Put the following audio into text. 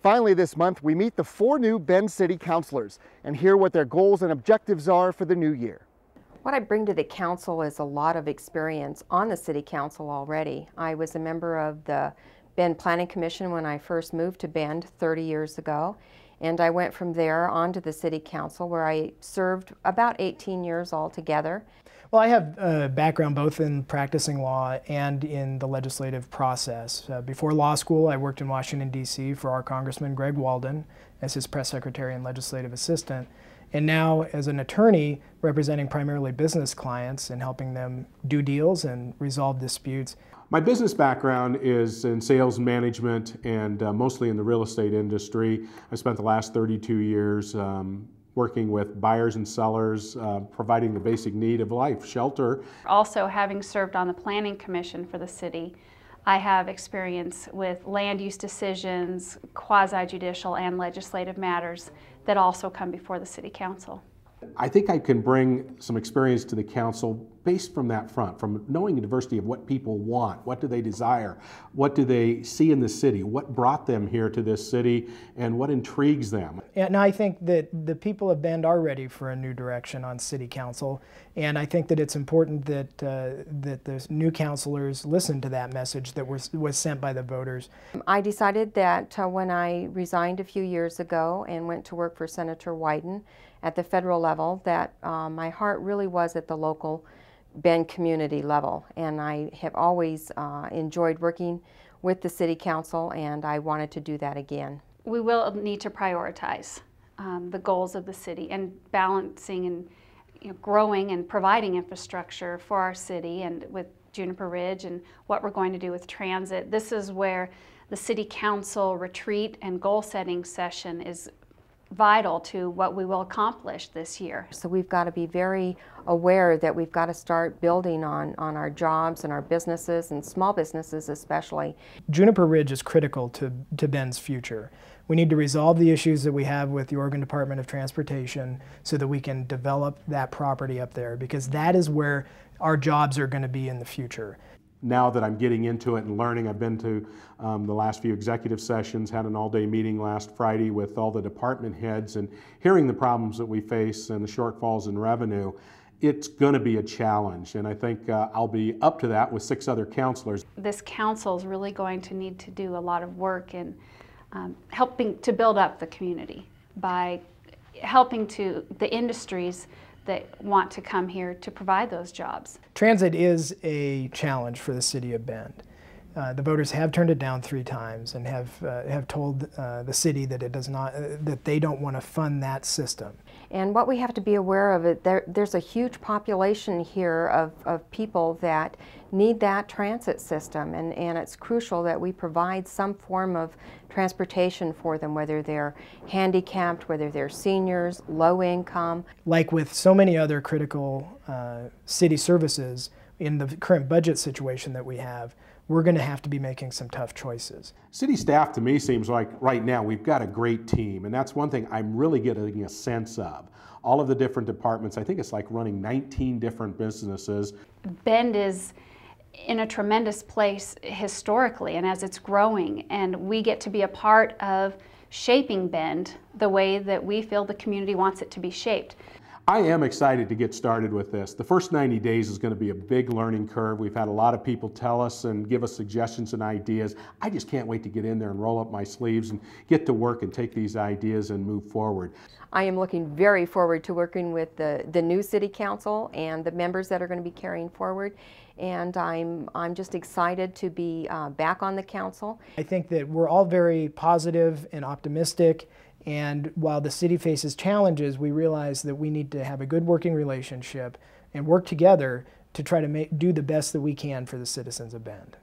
Finally this month, we meet the 4 new Bend City Councilors and hear what their goals and objectives are for the new year. What I bring to the council is a lot of experience on the City Council already. I was a member of the Bend Planning Commission when I first moved to Bend 30 years ago, and I went from there on to the City Council where I served about 18 years altogether. Well, I have a background both in practicing law and in the legislative process. Before law school, I worked in Washington, D.C. for our Congressman Greg Walden as his press secretary and legislative assistant. And now as an attorney representing primarily business clients and helping them do deals and resolve disputes. My business background is in sales and management and mostly in the real estate industry. I spent the last 32 years working with buyers and sellers, providing the basic need of life, shelter. Also, having served on the Planning Commission for the city, I have experience with land use decisions, quasi-judicial and legislative matters that also come before the City Council. I think I can bring some experience to the council based from that front, from knowing the diversity of what people want, what do they desire, what do they see in the city, what brought them here to this city, and what intrigues them. And I think that the people of Bend are ready for a new direction on City Council, and I think that it's important that that the new councilors listen to that message that was sent by the voters. I decided that when I resigned a few years ago and went to work for Senator Wyden at the federal level, that my heart really was at the local Bend community level, and I have always enjoyed working with the City Council, and I wanted to do that again. We will need to prioritize the goals of the city and balancing and growing and providing infrastructure for our city and with Juniper Ridge and what we're going to do with transit. This is where the City Council retreat and goal setting session is vital to what we will accomplish this year. So we've got to be very aware that we've got to start building on our jobs and our businesses and small businesses especially. Juniper Ridge is critical to Bend's future. We need to resolve the issues that we have with the Oregon Department of Transportation so that we can develop that property up there, because that is where our jobs are going to be in the future. Now that I'm getting into it and learning, I've been to the last few executive sessions, had an all-day meeting last Friday with all the department heads, and hearing the problems that we face and the shortfalls in revenue, it's going to be a challenge, and I think I'll be up to that with 6 other councilors. This council is really going to need to do a lot of work in helping to build up the community by helping to the industries that want to come here to provide those jobs. Transit is a challenge for the city of Bend. The voters have turned it down 3 times and have told the city that it does not, that they don't want to fund that system. And what we have to be aware of it, there's a huge population here of people that need that transit system, and it's crucial that we provide some form of transportation for them, whether they're handicapped, whether they're seniors, low income. Like with so many other critical city services, in the current budget situation that we have, we're going to have to be making some tough choices. City staff, to me, seems like right now we've got a great team, and that's one thing I'm really getting a sense of. All of the different departments, I think it's like running 19 different businesses. Bend is in a tremendous place historically and as it's growing, and we get to be a part of shaping Bend the way that we feel the community wants it to be shaped. I am excited to get started with this. The first 90 days is going to be a big learning curve. We've had a lot of people tell us and give us suggestions and ideas. I just can't wait to get in there and roll up my sleeves and get to work and take these ideas and move forward. I am looking very forward to working with the new City Council and the members that are going to be carrying forward. And I'm just excited to be back on the council. I think that we're all very positive and optimistic, and while the city faces challenges, we realize that we need to have a good working relationship and work together to try to do the best that we can for the citizens of Bend.